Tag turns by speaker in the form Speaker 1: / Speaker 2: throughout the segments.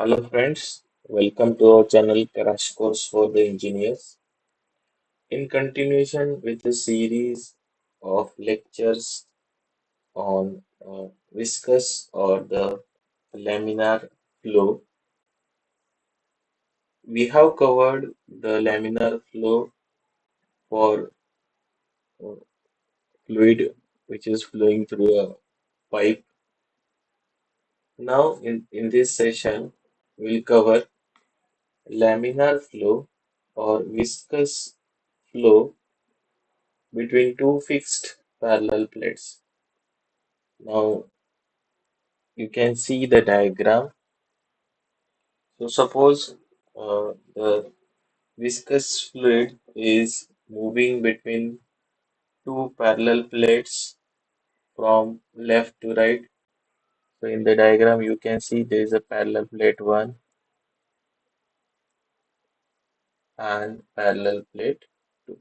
Speaker 1: Hello friends, welcome to our channel Crash Course for the Engineers. In continuation with the series of lectures on viscous or the laminar flow, we have covered the laminar flow for uh, fluid which is flowing through a pipe. Now in this session, we'll cover laminar flow or viscous flow between two fixed parallel plates. Now you can see the diagram. So suppose the viscous fluid is moving between two parallel plates from left to right. So in the diagram you can see there is a parallel plate 1 and parallel plate 2.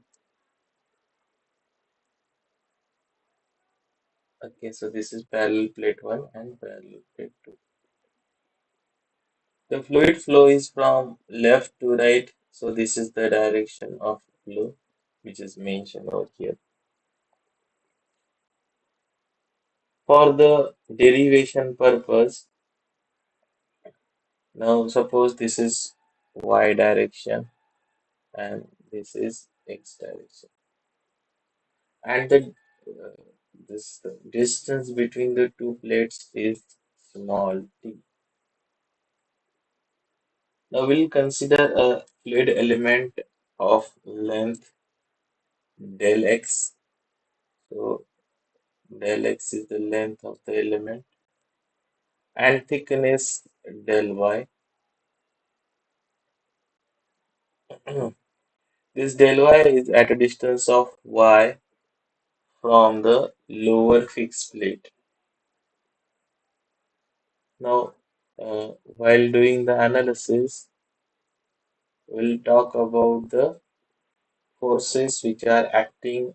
Speaker 1: Okay, so this is parallel plate 1 and parallel plate 2. The fluid flow is from left to right, so this is the direction of flow which is mentioned over here. For the derivation purpose, now suppose this is y direction and this is x direction, and uh, this the distance between the two plates is small t. Now we'll consider a fluid element of length del x. So del x is the length of the element and thickness del y. This del y is at a distance of y from the lower fixed plate. Now, while doing the analysis, we'll talk about the forces which are acting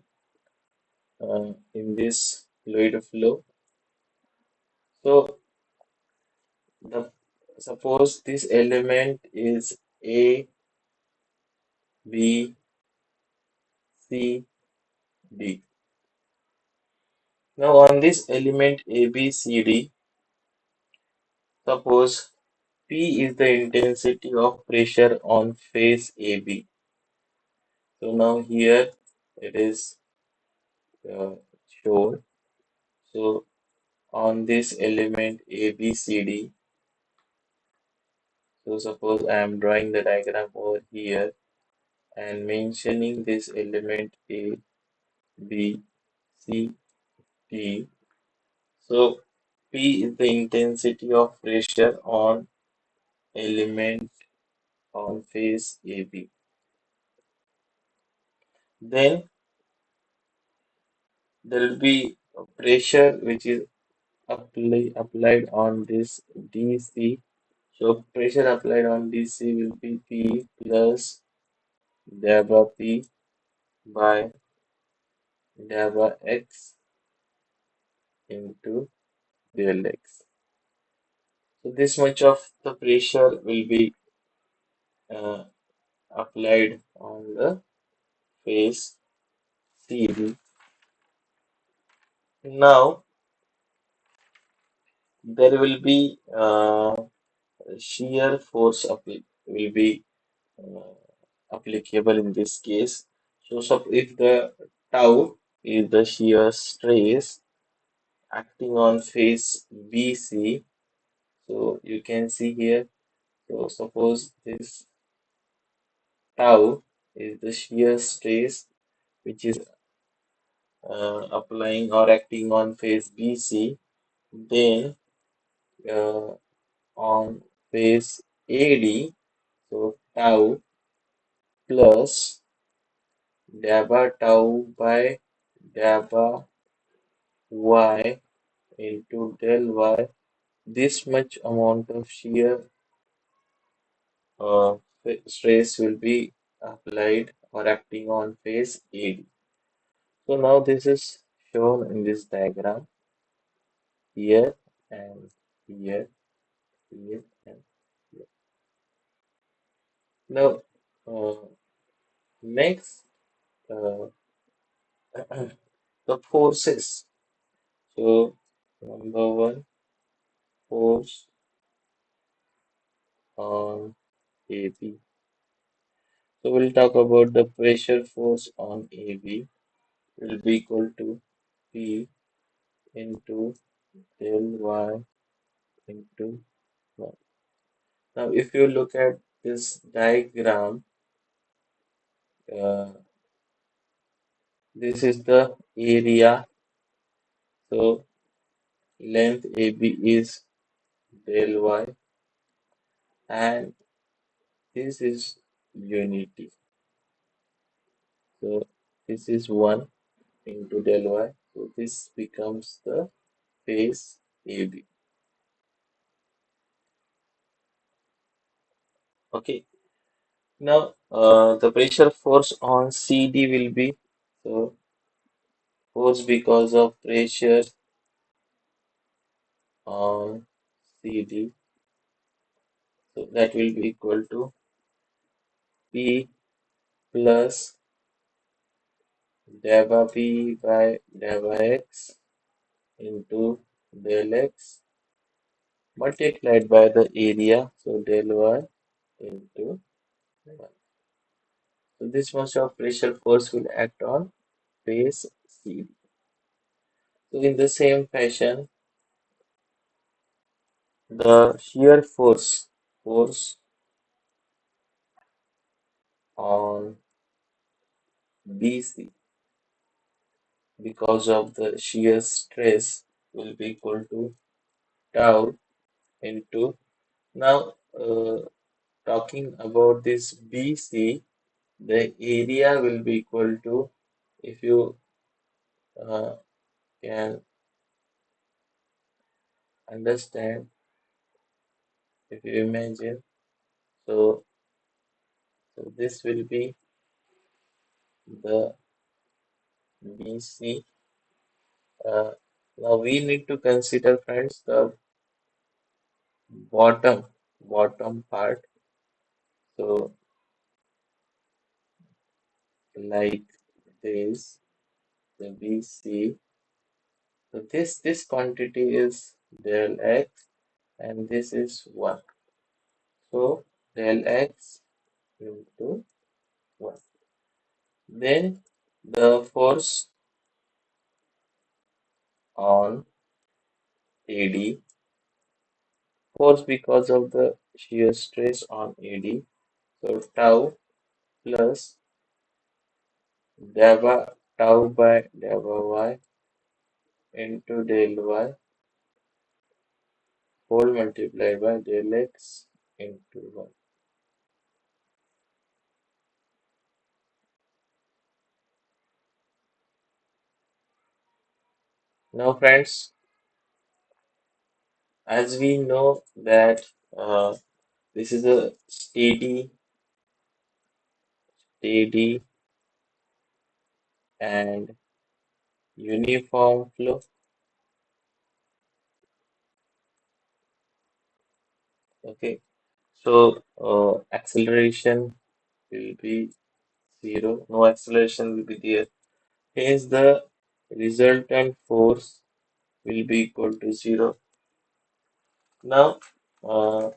Speaker 1: in this fluid flow. So, the suppose this element is A, B, C, D. Now, on this element A, B, C, D, suppose P is the intensity of pressure on face AB. So now here it is uh, shown. So on this element A, B, C, D, so suppose I am drawing the diagram over here and mentioning this element A, B, C, D. So P is the intensity of pressure on element on face AB. Then there will be a pressure which is applied on this DC. So pressure applied on DC will be P plus delta P by delta X into del X. So this much of the pressure will be uh, applied on the face CD. Now there will be shear force will be uh, applicable in this case. So if the tau is the shear stress acting on face BC, so you can see here. So suppose this tau is the shear stress which is applying or acting on face BC, then uh, on face AD, so tau plus delta tau by delta y into del y. This much amount of shear uh, stress will be applied or acting on face AD. So now this is shown in this diagram here and here, here and here. Now, uh, next, uh, the forces. So, number one, force on AB. So, we'll talk about the pressure force on AB will be equal to P into del Y into 1. Now, if you look at this diagram, uh, this is the area. So, length AB is del Y, and this is unity. So, this is 1 into del Y. So, this becomes the base AB. Okay. Now, the pressure force on CD will be so force because of pressure on CD. So that will be equal to P plus delta P by delta X into del X multiplied by the area. So del Y into 1. So this much of pressure force will act on base CD. So in the same fashion, the shear force on BC because of the shear stress will be equal to tau into now talking about this BC, the area will be equal to if you uh, can understand, if you imagine, so this will be the BC. Uh, Now we need to consider, friends, the bottom bottom part. So like this, the BC. So this quantity is del X and this is 1. So del X into 1. Then the force on AD, force because of the shear stress on AD. So tau plus delta tau by delta Y into del Y whole multiplied by del X into 1. Now friends, as we know that this is a steady and uniform flow. Okay, so acceleration will be 0, no acceleration will be there. Hence, the resultant force will be equal to 0. Now, uh,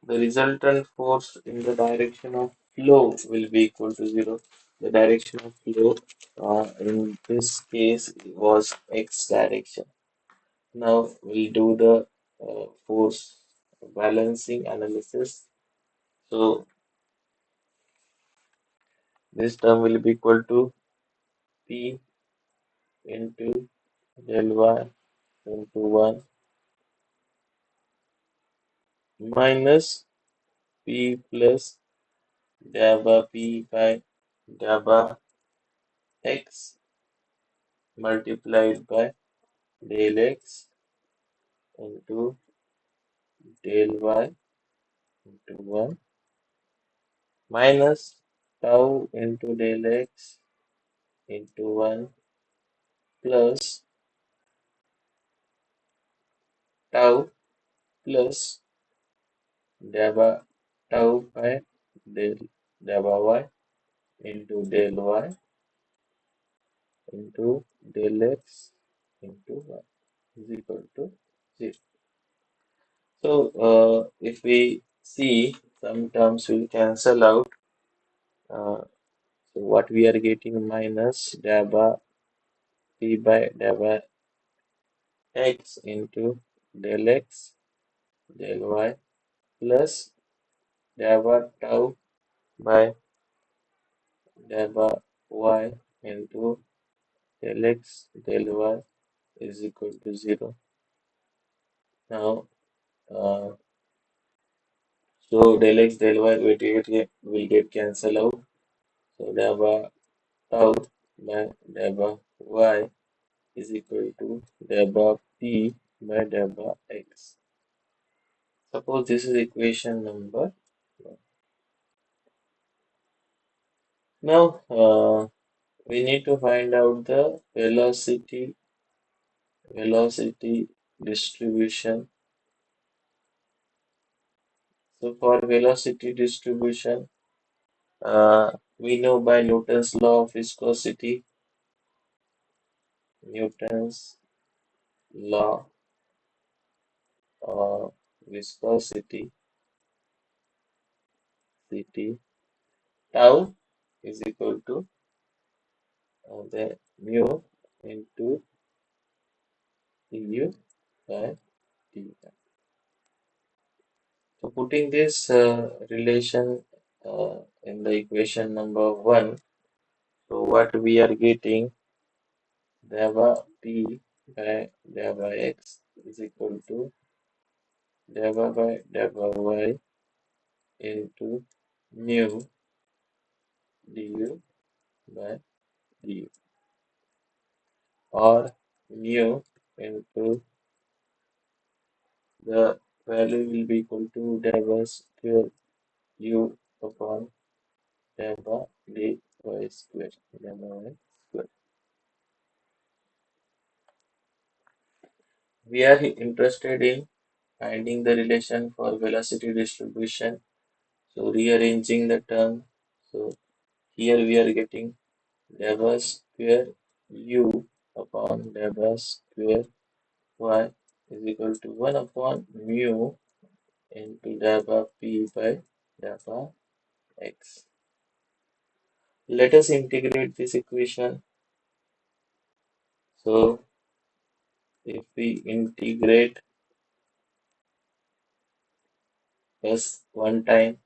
Speaker 1: the resultant force in the direction of flow will be equal to 0. The direction of flow in this case was x direction. Now we'll do the force balancing analysis. So this term will be equal to P into del Y into 1 minus P plus delta P by delta X multiplied by del X into del Y into 1 minus tau into del X into 1 plus tau plus delta tau by del delta y into del y into del x into y is equal to 0. So if we see, some terms will cancel out. So what we are getting, minus delta p by delta x into del x del y plus delta tau by delta y into del x del y is equal to 0. Now, so del x del y will get cancelled out. So delta tau by delta y is equal to delta p by delta x. Suppose this is equation number 1. Now, we need to find out the velocity distribution. So for velocity distribution, we know by Newton's law of viscosity, Newton's law of viscosity, tau is equal to the mu into du by dv. So putting this relation in the equation number 1, so what we are getting, delta p by delta x is equal to delta by delta y into mu du by du, or mu into the value will be equal to delta square u upon delta dy square, delta y square. We are interested in finding the relation for velocity distribution. So rearranging the term. So here we are getting delta square u upon delta square y is equal to 1 upon mu into delta p by delta x. Let us integrate this equation. So if we integrate first one time,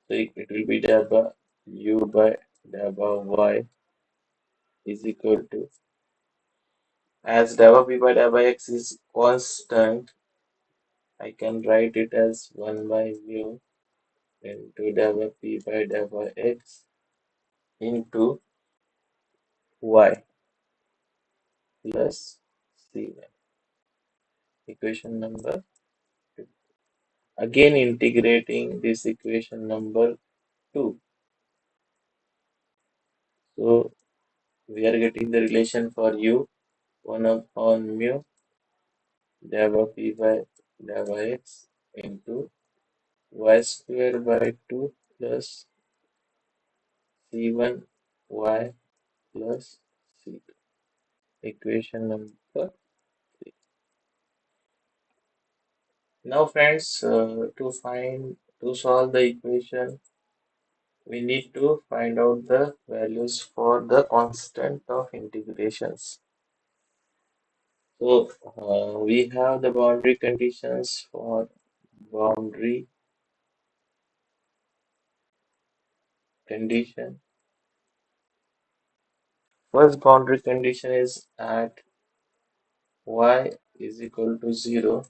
Speaker 1: so it will be delta u by delta y is equal to, as delta p by delta x is constant, I can write it as 1 by mu into delta p by delta x into y plus c1. Equation number 2. Again integrating this equation number 2. So we are getting the relation for u, 1 upon mu delta p by delta x into y square by 2 plus c1 y plus c2. Equation number 3. Now friends, to solve the equation, we need to find out the values for the constant of integrations. So we have the boundary conditions for boundary condition. First boundary condition is at y is equal to 0,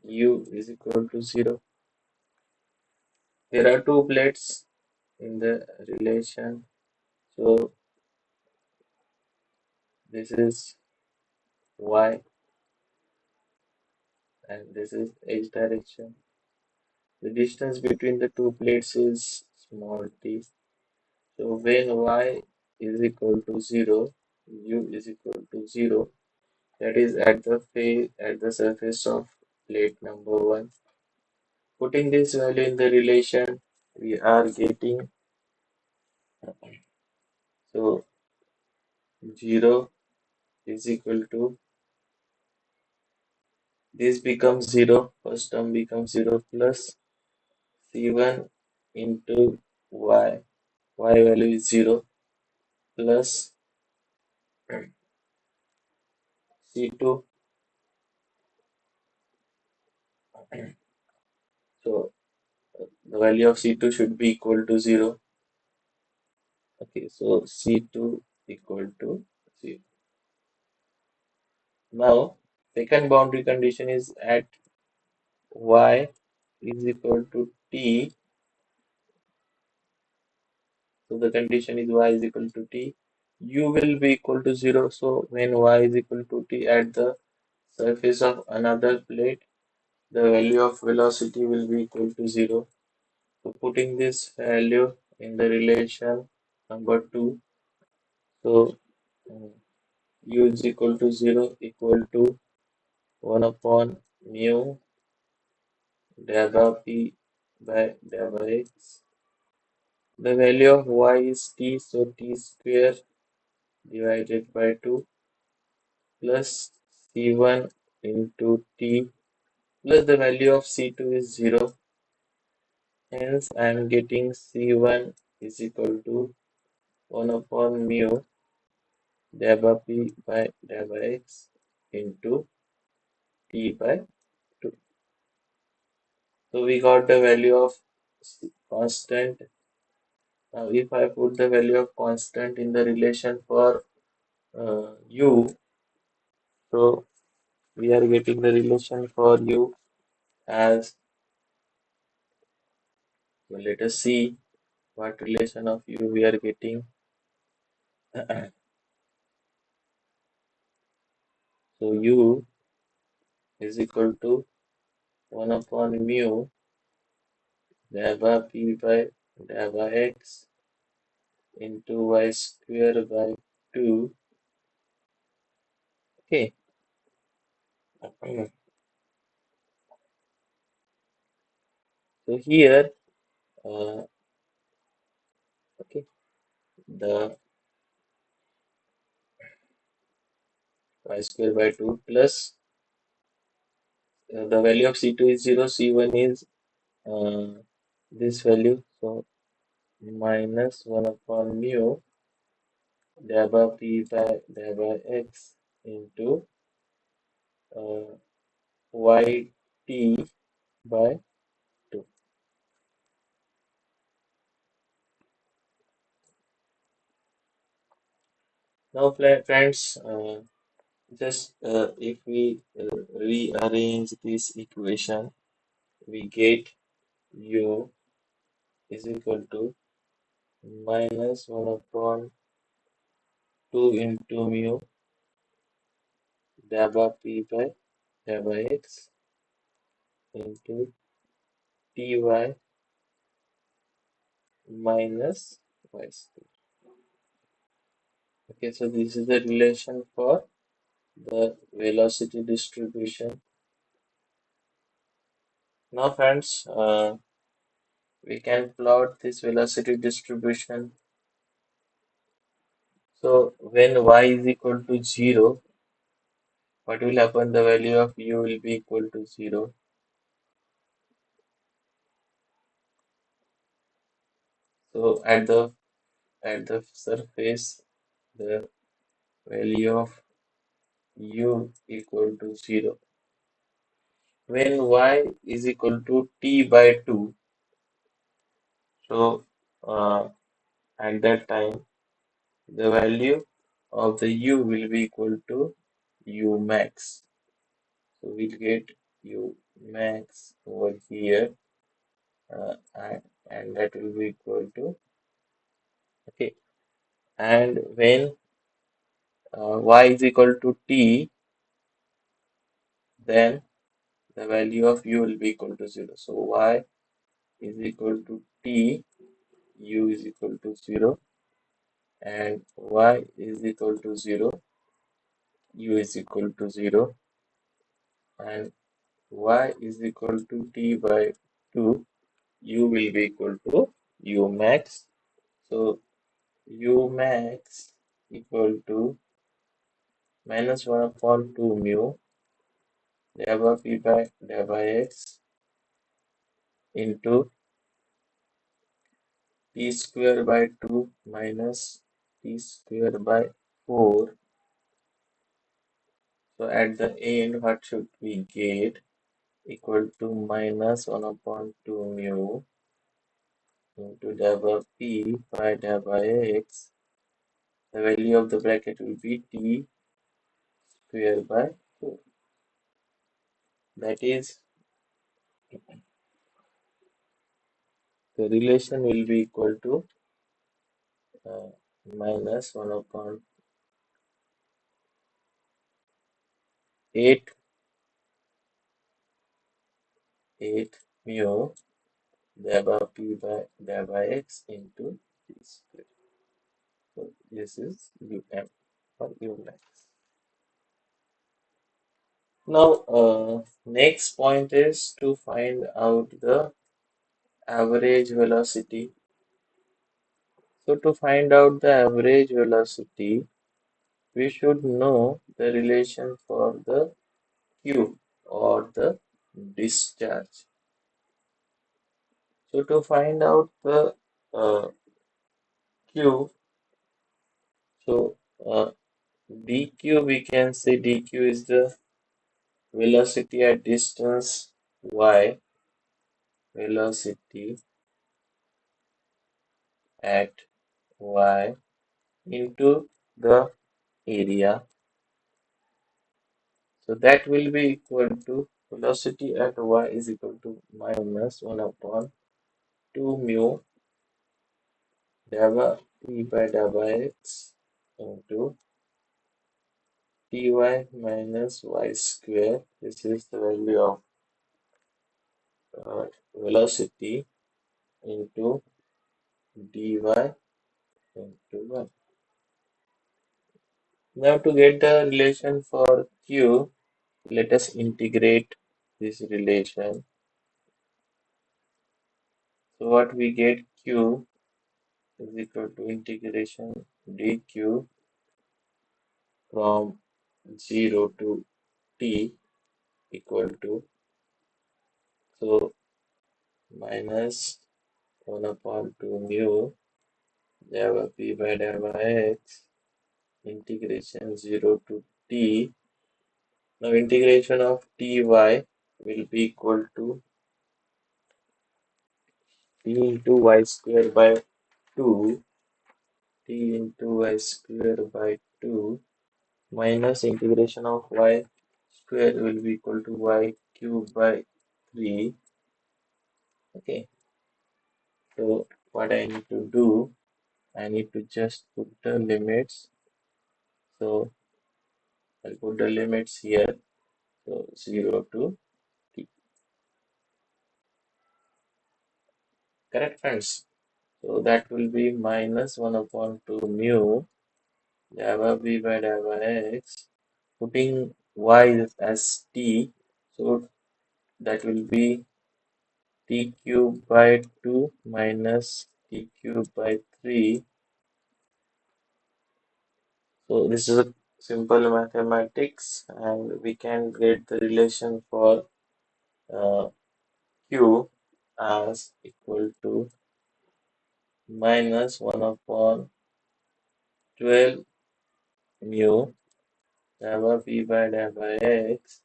Speaker 1: u is equal to 0. There are two plates in the relation. So this is y and this is x direction. The distance between the two plates is small t. So when y is equal to 0, u is equal to 0, that is at the surface of plate number 1. Putting this value in the relation, we are getting, so 0 is equal to, this becomes 0, first term becomes 0 plus C1 into y, y value is 0 plus C2, so the value of C2 should be equal to 0. Okay, so C2 equal to 0. Now, second boundary condition is at y is equal to t. So the condition is y is equal to t. U will be equal to 0. So when y is equal to t at the surface of another plate, the value of velocity will be equal to 0. So putting this value in the relation number 2, so u is equal to 0 equal to 1 upon mu delta p by delta x. The value of y is t, so t square divided by 2 plus c1 into t plus the value of c2 is 0. Hence, I am getting c1 is equal to 1 upon mu delta p by delta x into t by 2. So we got the value of constant. Now, if I put the value of constant in the relation for u, so we are getting the relation for u as, so let us see what relation of u we are getting. So u is equal to 1 upon mu delta p by delta x into y square by 2. Okay. So here, okay, the y square by 2 plus the value of C2 is 0, C1 is this value, so minus 1 upon mu delta p by delta x into yt by 2. Now, friends, just if we rearrange this equation, we get u is equal to minus 1 upon 2 into mu delta p by delta x into ty minus y square. Okay, so this is the relation for the velocity distribution. Now, friends, we can plot this velocity distribution. So when y is equal to 0, what will happen? The value of u will be equal to 0. So at the surface, the value of u equal to 0. When y is equal to t by 2, so at that time, the value of the u will be equal to u max. So we'll get u max over here, and that will be equal to, okay. And when y is equal to t, then the value of u will be equal to 0. So y is equal to t, u is equal to 0, and y is equal to 0, u is equal to 0, and y is equal to t by 2, U will be equal to U max. So U max equal to minus 1 upon 2 mu delta P by delta X into T square by 2 minus T square by 4. So at the end, what should we get? Equal to minus 1 upon 2 mu into delta P by delta X. The value of the bracket will be T square by 4. That is, the relation will be equal to minus 1 upon 8 mu delta P by delta X into T square. So this is UM for UMax. Now, next point is to find out the average velocity. So to find out the average velocity, we should know the relation for the Q or the discharge. So to find out the Q, so dq, we can say dq is the velocity at distance y, velocity at y into the area. So that will be equal to velocity at y is equal to minus 1 upon 2 mu delta p by delta x into ty minus y square. This is the value of velocity into dy into 1. Now to get the relation for q, let us integrate this relation. So what we get, q is equal to integration dq from 0 to t equal to, so minus 1 upon 2 mu delta p by delta x integration 0 to t. Now integration of ty will be equal to t into y square by 2, t into y square by 2 minus integration of y square will be equal to y cube by 3. Okay, so what I need to do, I need to just put the limits. So I'll put the limits here. So 0 to t. Correct, friends? So that will be minus 1 upon 2 mu delta v by delta x. Putting y as t, so that will be t cube by 2 minus t cube by 3. So this is a simple mathematics, and we can get the relation for uh, q as equal to minus 1 upon 12 mu delta v by delta x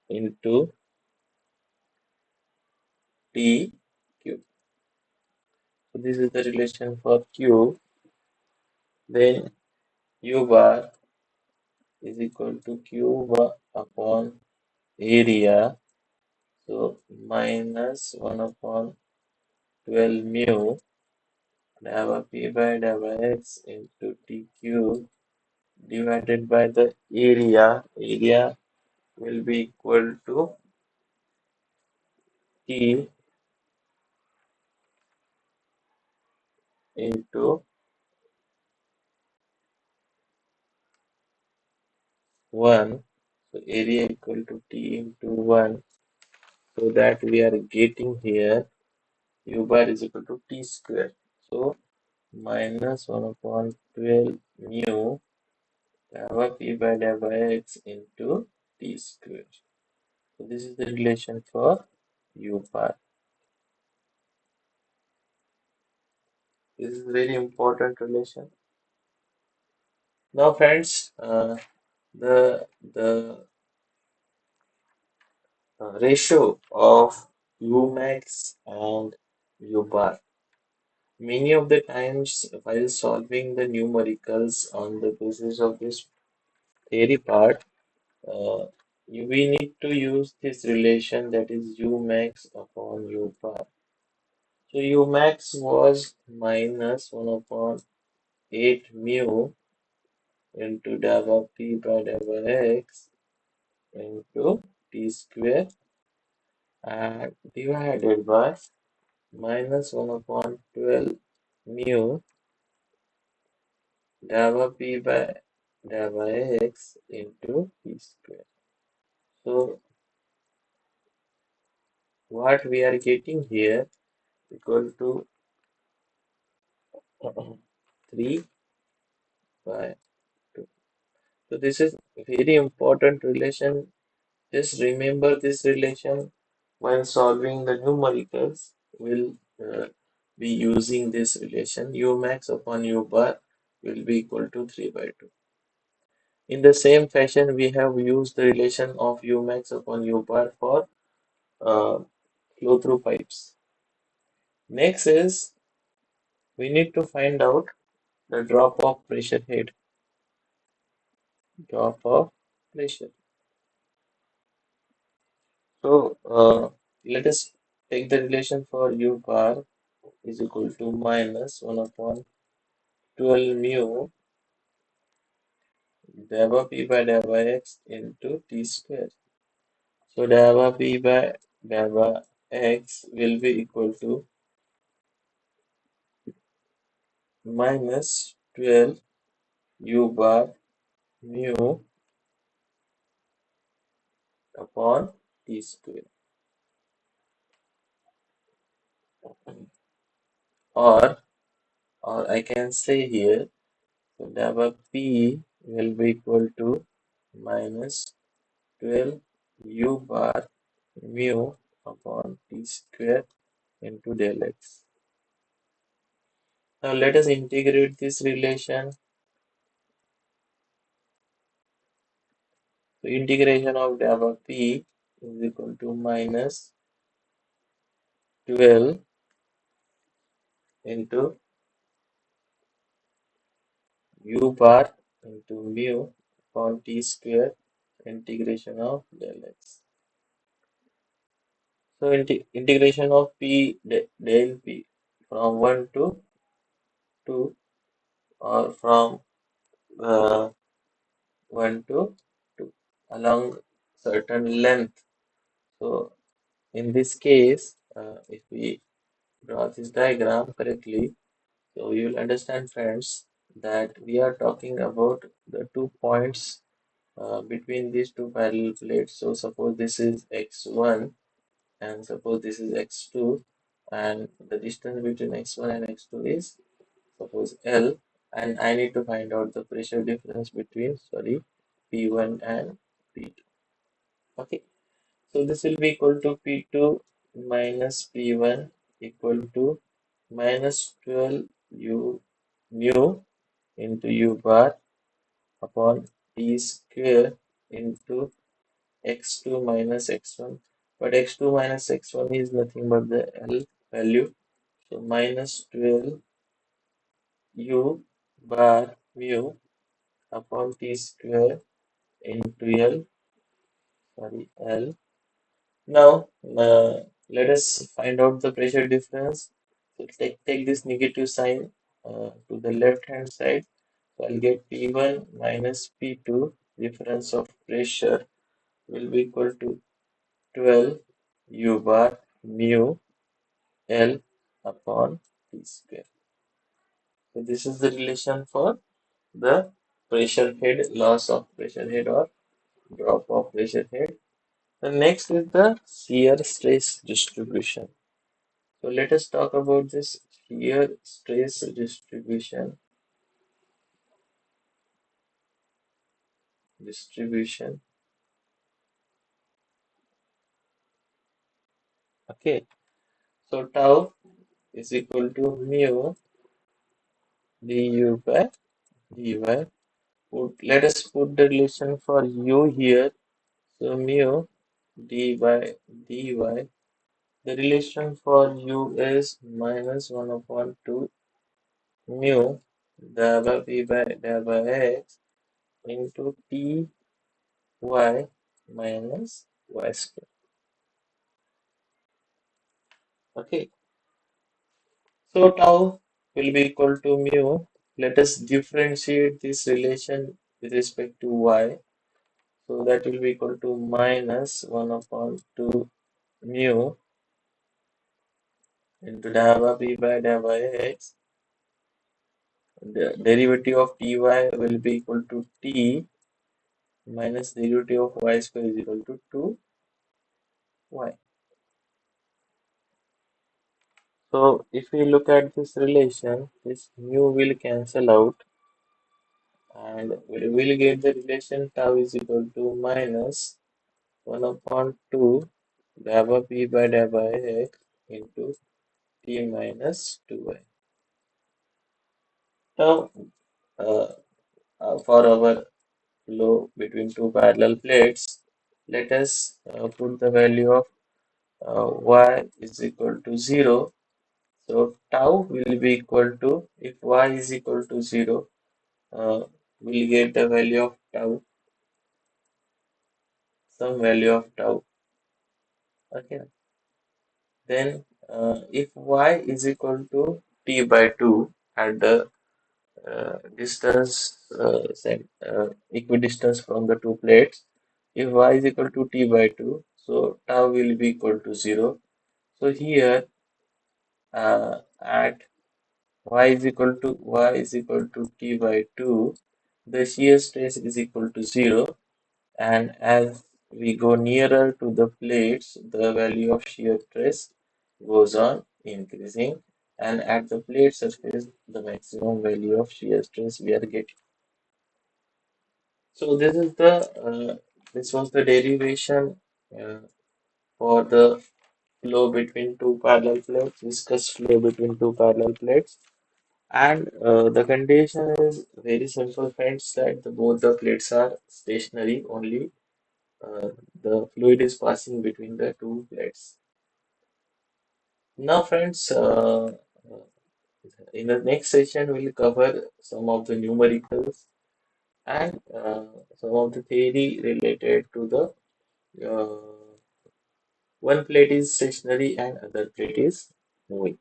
Speaker 1: into t cube. So this is the relation for q. Then u bar is equal to q bar upon area. So minus 1 upon 12 mu delta p by delta x into t cube divided by the area. Area will be equal to t into 1. So area equal to t into 1. So that we are getting here U bar is equal to T square. So minus 1 upon 12 mu gamma P by delta X into T square. So this is the relation for U bar. This is a very important relation. Now friends, the ratio of Umax and U bar. Many of the times while solving the numericals on the basis of this theory part, uh, we need to use this relation, that is Umax upon U bar. So Umax was minus 1 upon 8 mu into delta P by delta X into T square and divided by minus 1 upon 12 mu delta P by delta X into T square. So what we are getting here equal to 3 by 2. So this is a very important relation. Just remember this relation when solving the numericals. We'll be using this relation. U max upon U bar will be equal to 3 by 2. In the same fashion, we have used the relation of U max upon U bar for uh, flow through pipes. Next is we need to find out the drop of pressure head. Drop of pressure. So let us take the relation for U bar is equal to minus 1 upon 12 mu delta P by delta X into T square. So delta P by delta X will be equal to minus 12 U bar mu upon T square. Or, or I can say here, so delta P will be equal to minus 12 U bar mu upon T square into del X. Now let us integrate this relation. So integration of delta P is equal to minus 12 into U bar into mu upon T square integration of del X. So integration of P del P from 1 to 2 or from 1 to 2 along certain length. So in this case, if we draw this diagram correctly, so you will understand, friends, that we are talking about the 2 points between these two parallel plates. So suppose this is x1 and suppose this is x2, and the distance between x1 and x2 is suppose L, and I need to find out the pressure difference between, sorry, P1 and P2. Okay, so this will be equal to P2 minus P1 equal to minus 12 U mu into U bar upon T square into x2 minus x1. But x2 minus x1 is nothing but the L value. So minus 12 U bar mu upon T square into L. Now, let us find out the pressure difference. So take this negative sign to the left hand side. So I'll get P1 minus P2, difference of pressure will be equal to 12 U bar mu L upon T square. So this is the relation for the pressure head, loss of pressure head or drop of pressure head. The next is the shear stress distribution. So let us talk about this shear stress distribution. Okay, so tau is equal to mu du by dy. Let us put the relation for u here. So mu d by dy. The relation for u is minus 1 upon 2 mu dy by x into ty minus y square. Okay, so tau will be equal to mu. Let us differentiate this relation with respect to y. So that will be equal to minus 1 upon 2 mu into dy by x. The derivative of ty will be equal to t minus derivative of y square is equal to 2y. So if we look at this relation, this mu will cancel out and we will get the relation tau is equal to minus 1 upon 2 dy by x into t minus 2y. Now, for our flow between two parallel plates, let us put the value of y is equal to 0. So tau will be equal to, if y is equal to 0, we'll get the value of tau, some value of tau. Okay. Then if y is equal to t by 2 at the distance equidistance from the two plates, if y is equal to t by 2, so tau will be equal to 0. So here at y is equal to t by 2, the shear stress is equal to 0, and as we go nearer to the plates, the value of shear stress goes on increasing, and at the plate surface, the maximum value of shear stress we are getting. So this was the derivation uh, for the flow between two parallel plates, viscous flow between two parallel plates. And the condition is very simple, friends, that both the plates are stationary, only the fluid is passing between the two plates. Now, friends, in the next session, we'll cover some of the numericals and some of the theory related to the one plate is stationary and other plate is moving.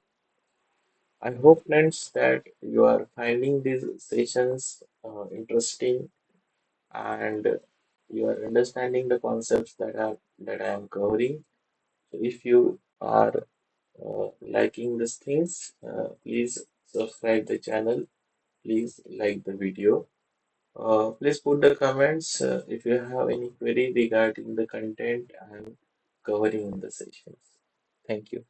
Speaker 1: I hope, friends, that you are finding these sessions interesting and you are understanding the concepts that I am covering. So if you are liking these things, please subscribe the channel. Please like the video. Please put the comments if you have any query regarding the content I am covering in the sessions. Thank you.